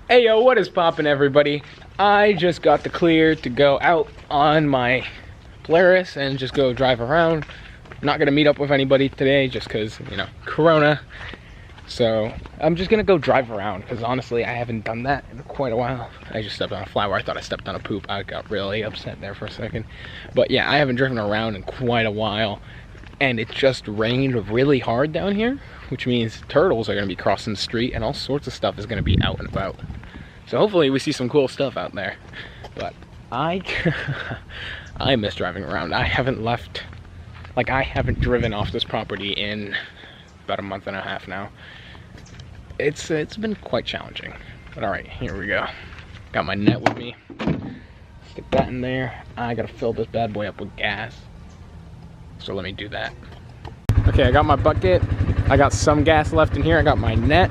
Hey yo, what is poppin', everybody? I just got the clear to go out on my Polaris and just go drive around. Not gonna meet up with anybody today just cause, you know, Corona. So I'm just gonna go drive around because honestly I haven't done that in quite a while. I just stepped on a flower. I thought I stepped on a poop. I got really upset there for a second. But yeah, I haven't driven around in quite a while. And it just rained really hard down here, which means turtles are gonna be crossing the street and all sorts of stuff is gonna be out and about. So hopefully we see some cool stuff out there. But I miss driving around. I haven't left, like I haven't driven off this property in about a month and a half now. It's been quite challenging. But all right, here we go. Got my net with me. Stick that in there. I gotta fill this bad boy up with gas. So let me do that. Okay, I got my bucket. I got some gas left in here. I got my net.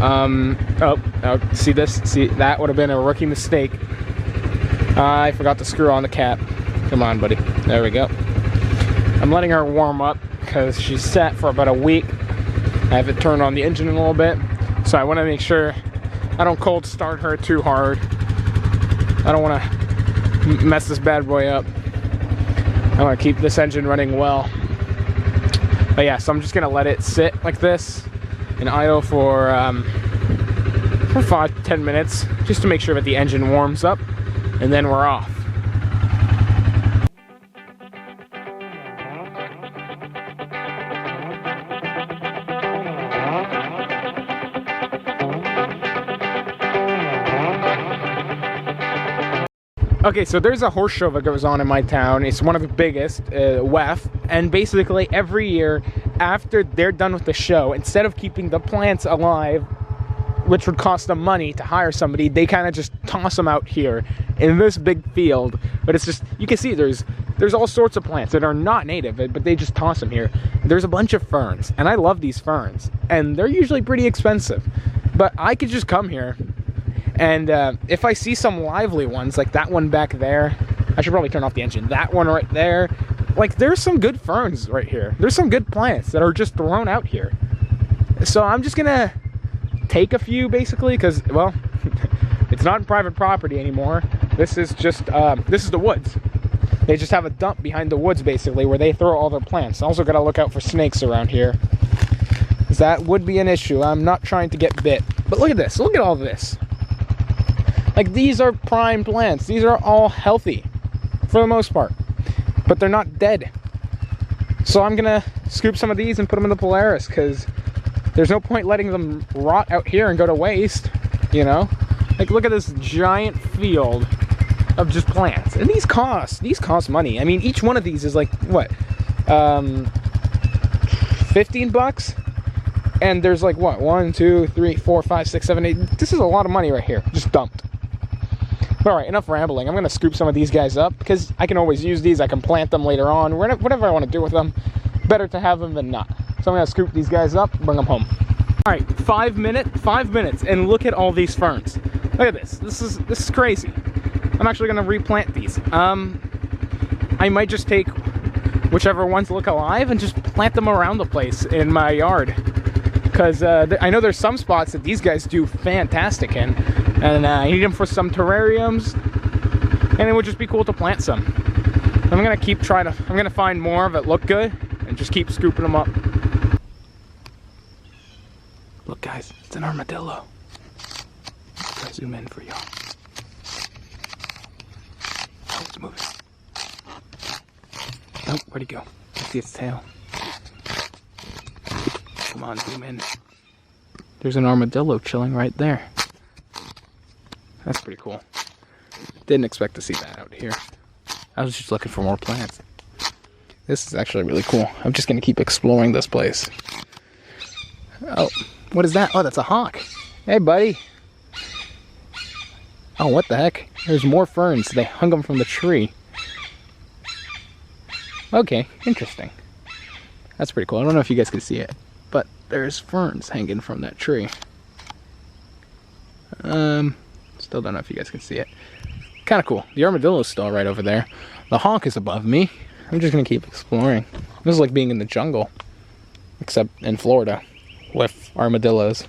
Oh, see this? See, that would have been a rookie mistake. I forgot to screw on the cap. Come on, buddy. There we go. I'm letting her warm up because she's set for about a week. I have it turned on the engine a little bit. So I want to make sure I don't cold start her too hard. I don't want to mess this bad boy up. I want to keep this engine running well. But yeah, so I'm just going to let it sit like this and idle for 5 to 10 minutes just to make sure that the engine warms up, and then we're off. Okay, so there's a horse show that goes on in my town. It's one of the biggest, WEF, and basically every year after they're done with the show, instead of keeping the plants alive, which would cost them money to hire somebody, they kind of just toss them out here in this big field. But it's just, you can see there's all sorts of plants that are not native, but they just toss them here. There's a bunch of ferns, and I love these ferns, and they're usually pretty expensive. But I could just come here, and if I see some lively ones, like that one back there, I should probably turn off the engine. That one right there, like there's some good ferns right here. There's some good plants that are just thrown out here. So I'm just gonna take a few basically, because, well, it's not private property anymore. This is just, this is the woods. They just have a dump behind the woods basically where they throw all their plants. Also gotta look out for snakes around here, because that would be an issue. I'm not trying to get bit. But look at this, look at all this. Like, these are prime plants. These are all healthy for the most part, but they're not dead. So I'm gonna scoop some of these and put them in the Polaris, because there's no point letting them rot out here and go to waste, you know? Like, look at this giant field of just plants. And these cost money. I mean, each one of these is like, what? 15 bucks? And there's like, what? 1, 2, 3, 4, 5, 6, 7, 8. This is a lot of money right here, just dumped. All right, enough rambling. I'm gonna scoop some of these guys up because I can always use these. I can plant them later on, whatever I want to do with them. Better to have them than not. So I'm gonna scoop these guys up, bring them home. All right, 5 minutes, and look at all these ferns. Look at this. This is crazy. I'm actually gonna replant these. I might just take whichever ones look alive and just plant them around the place in my yard. Because I know there's some spots that these guys do fantastic in, and I need them for some terrariums, and it would just be cool to plant some. I'm gonna keep trying to. I'm gonna find more that look good and just keep scooping them up. Look, guys, it's an armadillo. I'll zoom in for y'all. Oh, it's moving. Oh, where'd he go? I see its tail. Come on, zoom in. There's an armadillo chilling right there. That's pretty cool. Didn't expect to see that out here. I was just looking for more plants. This is actually really cool. I'm just gonna keep exploring this place. Oh, what is that? Oh, that's a hawk. Hey, buddy. Oh, what the heck? There's more ferns. They hung them from the tree. Okay, interesting. That's pretty cool. I don't know if you guys can see it, but there's ferns hanging from that tree. Still don't know if you guys can see it. Kind of cool. The armadillo's still right over there. The hawk is above me. I'm just gonna keep exploring. This is like being in the jungle, except in Florida with armadillos.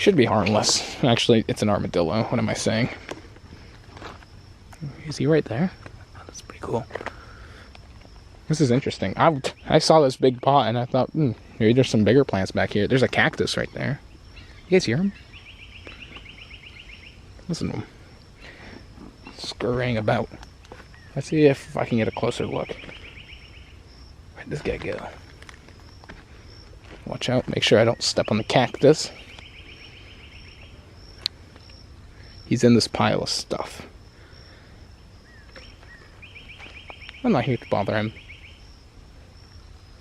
Should be harmless. Actually, it's an armadillo. What am I saying? Is he right there? Oh, that's pretty cool. This is interesting. I saw this big pot and I thought, maybe there's some bigger plants back here. There's a cactus right there. You guys hear him? Listen to him. Scurrying about. Let's see if I can get a closer look. Where'd this guy go? Watch out. Make sure I don't step on the cactus. He's in this pile of stuff. I'm not here to bother him.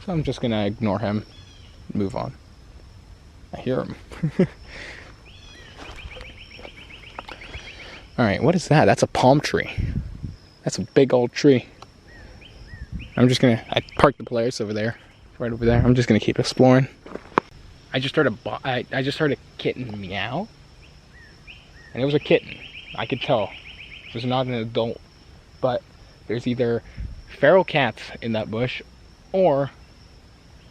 So I'm just gonna ignore him. Move on. I hear him. Alright, what is that? That's a palm tree. That's a big old tree. I parked the Polaris over there. Right over there. I'm just gonna keep exploring. I just heard a kitten meow. And it was a kitten. I could tell. It was not an adult. But there's either feral cats in that bush or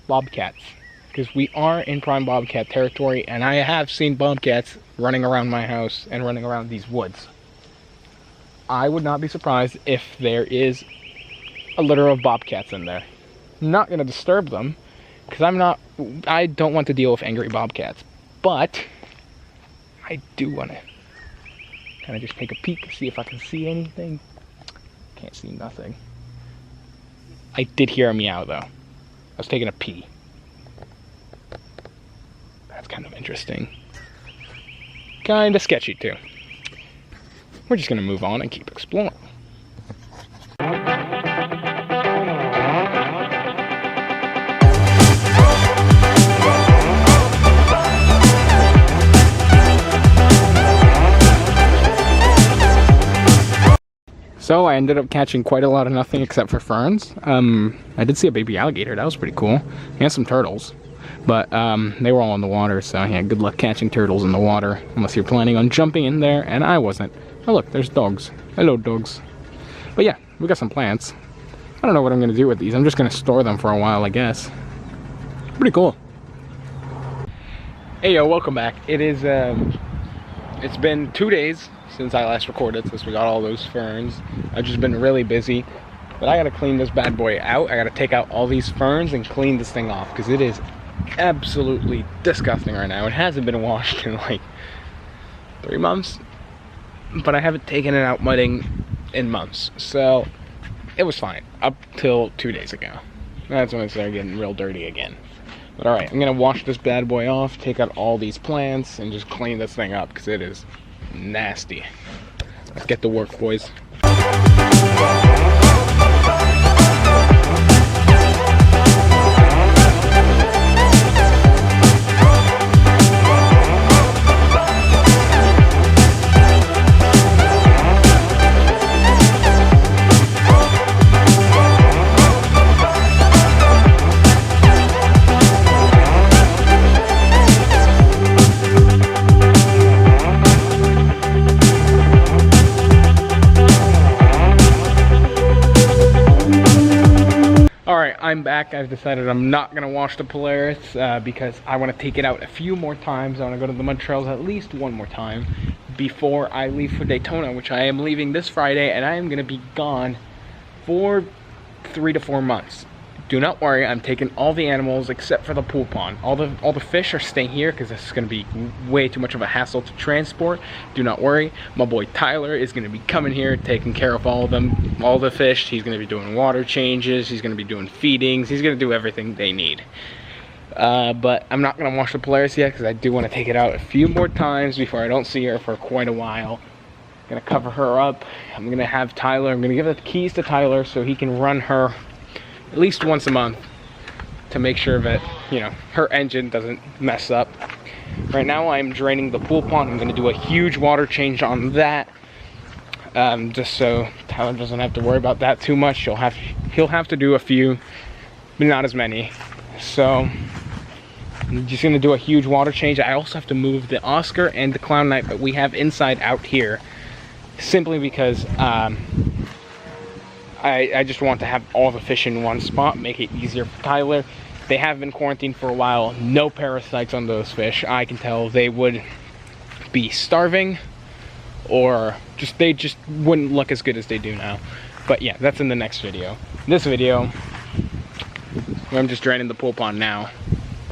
bobcats. Because we are in prime bobcat territory, and I have seen bobcats running around my house and running around these woods. I would not be surprised if there is a litter of bobcats in there. I'm not going to disturb them, because I don't want to deal with angry bobcats. But I do want to kind of just take a peek, see if I can see anything. Can't see nothing. I did hear a meow though. I was taking a pee. That's kind of interesting. Kind of sketchy too. We're just going to move on and keep exploring. So I ended up catching quite a lot of nothing except for ferns. I did see a baby alligator. That was pretty cool. And some turtles. But they were all in the water, so yeah, good luck catching turtles in the water. Unless you're planning on jumping in there, and I wasn't. Oh look, there's dogs. Hello, dogs. But yeah, we got some plants. I don't know what I'm going to do with these. I'm just going to store them for a while, I guess. Pretty cool. Hey yo, welcome back. It's been 2 days since I last recorded, since we got all those ferns. I've just been really busy. But I gotta clean this bad boy out. I gotta take out all these ferns and clean this thing off, because it is absolutely disgusting right now. It hasn't been washed in like 3 months. But I haven't taken it out mudding in months. So it was fine up till 2 days ago. That's when it started getting real dirty again. But alright, I'm gonna wash this bad boy off, take out all these plants, and just clean this thing up, because it is nasty. Let's get to work, boys. I'm back. I've decided I'm not going to wash the Polaris because I want to take it out a few more times. I want to go to the mud trails at least one more time before I leave for Daytona, which I am leaving this Friday, and I am going to be gone for 3 to 4 months. Do not worry, I'm taking all the animals except for the pool pond. All the fish are staying here because this is going to be way too much of a hassle to transport. Do not worry, my boy Tyler is going to be coming here, taking care of all of them, all the fish. He's going to be doing water changes, he's going to be doing feedings, he's going to do everything they need. But I'm not going to wash the Polaris yet because I do want to take it out a few more times before I don't see her for quite a while. I'm going to cover her up. I'm going to have Tyler, I'm going to give the keys to Tyler so he can run her at least once a month to make sure that, you know, her engine doesn't mess up. Right now I'm draining the pool pond. I'm going to do a huge water change on that, just so Tyler doesn't have to worry about that too much. He'll have to do a few, but not as many. So I'm just going to do a huge water change. I also have to move the Oscar and the Clown Knight that we have inside out here, simply because I just want to have all the fish in one spot, make it easier for Tyler. They have been quarantined for a while. No parasites on those fish. I can tell they would be starving, or they just wouldn't look as good as they do now. But yeah, that's in the next video. In this video, I'm just draining the pool pond now.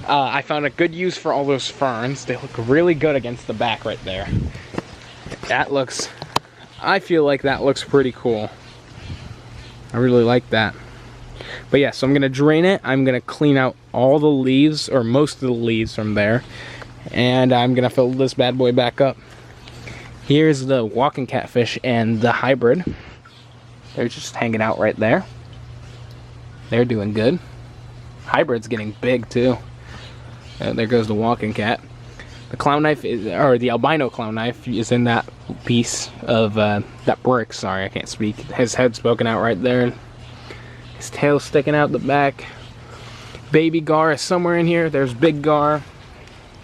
I found a good use for all those ferns. They look really good against the back right there. That looks, I feel like that looks pretty cool. I really like that. But yeah, so I'm gonna drain it. I'm gonna clean out all the leaves, or most of the leaves from there. And I'm gonna fill this bad boy back up. Here's the walking catfish and the hybrid. They're just hanging out right there. They're doing good. Hybrid's getting big too. There goes the walking cat. The clown knife is, or the albino clown knife is in that piece of that brick. Sorry, I can't speak. His head's poking out right there. His tail's sticking out the back. Baby gar is somewhere in here. There's big gar.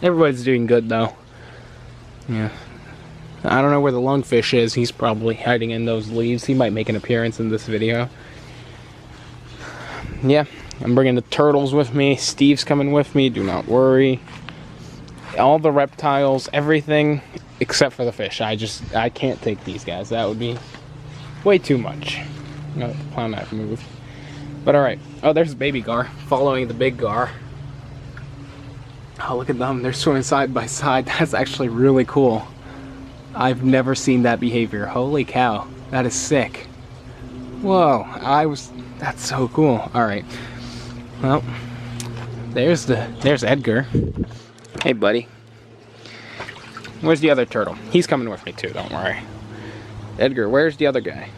Everybody's doing good though. Yeah. I don't know where the lungfish is. He's probably hiding in those leaves. He might make an appearance in this video. Yeah, I'm bringing the turtles with me. Steve's coming with me. Do not worry. All the reptiles, everything except for the fish. I can't take these guys. That would be way too much. No, the clown knife moved. But alright. Oh, there's baby gar following the big gar. Oh, look at them. They're swimming side by side. That's actually really cool. I've never seen that behavior. Holy cow. That is sick. Whoa. That's so cool. Alright. Well, there's Edgar. Hey, buddy. Where's the other turtle? He's coming with me too, don't worry. Edgar, where's the other guy?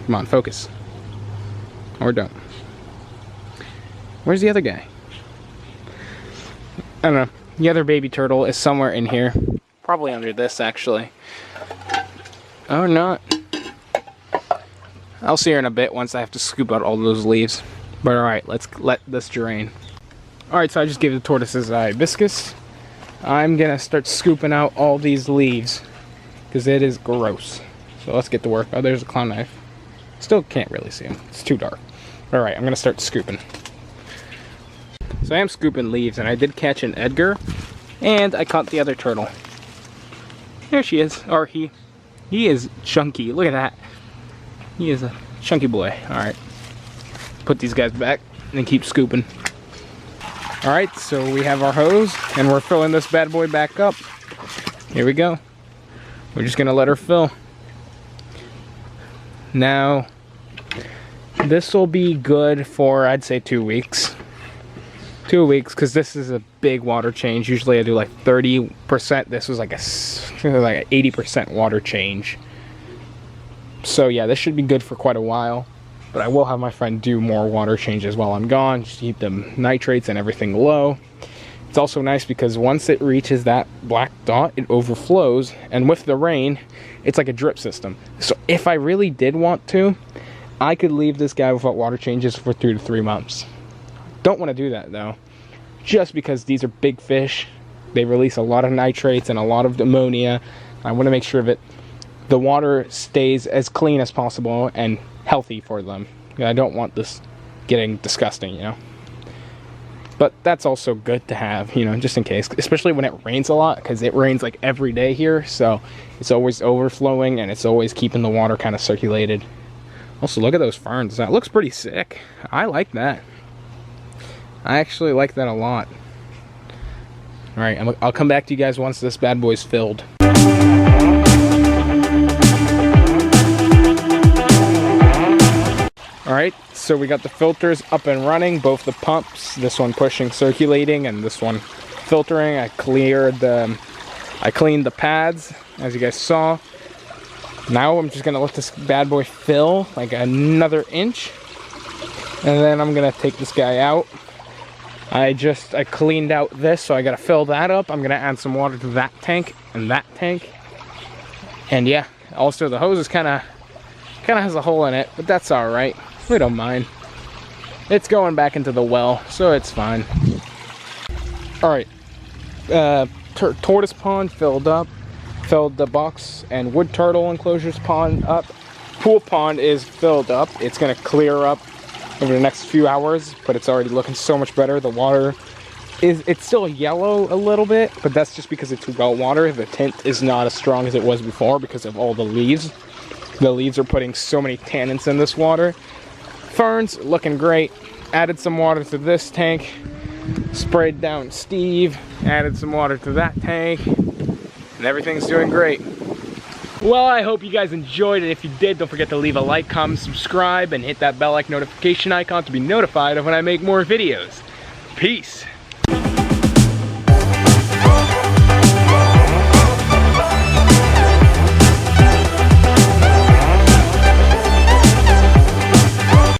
Come on, focus. Or don't. Where's the other guy? I don't know. The other baby turtle is somewhere in here. Probably under this, actually. Or not. I'll see her in a bit once I have to scoop out all those leaves. But alright, let's let this drain. Alright, so I just gave the tortoises a hibiscus. I'm gonna start scooping out all these leaves, because it is gross. So let's get to work. Oh, there's a clown knife. Still can't really see him. It's too dark. Alright, I'm gonna start scooping. So I am scooping leaves, and I did catch an Edgar, and I caught the other turtle. There she is. Or he is chunky. Look at that. He is a chunky boy. Alright. Put these guys back, and then keep scooping. Alright, so we have our hose, and we're filling this bad boy back up. Here we go. We're just gonna let her fill. Now, this will be good for, I'd say, 2 weeks. 2 weeks, because this is a big water change. Usually I do like 30%. This was like an 80% water change. So yeah, this should be good for quite a while. But I will have my friend do more water changes while I'm gone, just to keep the nitrates and everything low. It's also nice because once it reaches that black dot, it overflows, and with the rain, it's like a drip system. So if I really did want to, I could leave this guy without water changes for 2 to 3 months. Don't want to do that though, just because these are big fish. They release a lot of nitrates and a lot of ammonia. I want to make sure that the water stays as clean as possible and healthy for them. I don't want this getting disgusting, you know. But that's also good to have, you know, just in case, especially when it rains a lot, because it rains like every day here, so it's always overflowing and it's always keeping the water kind of circulated. Also, look at those ferns. That looks pretty sick. I like that. I actually like that a lot. Alright, I'll come back to you guys once this bad boy's filled. Alright, so we got the filters up and running, both the pumps, this one pushing, circulating, and this one filtering. I cleaned the pads, as you guys saw. Now I'm just gonna let this bad boy fill like another inch, and then I'm gonna take this guy out. I cleaned out this, so I gotta fill that up. I'm gonna add some water to that tank and that tank. And yeah, also the hose is kind of has a hole in it, but that's all right. We don't mind. It's going back into the well, so it's fine. All right, tortoise pond filled up. Filled the box and wood turtle enclosures pond up. Pool pond is filled up. It's gonna clear up over the next few hours, but it's already looking so much better. The water it's still yellow a little bit, but that's just because it's well water. The tint is not as strong as it was before because of all the leaves. The leaves are putting so many tannins in this water. Ferns looking great. Added some water to this tank. Sprayed down Steve. Added some water to that tank. And everything's doing great. Well, I hope you guys enjoyed it. If you did, don't forget to leave a like, comment, subscribe, and hit that bell-like notification icon to be notified of when I make more videos. Peace.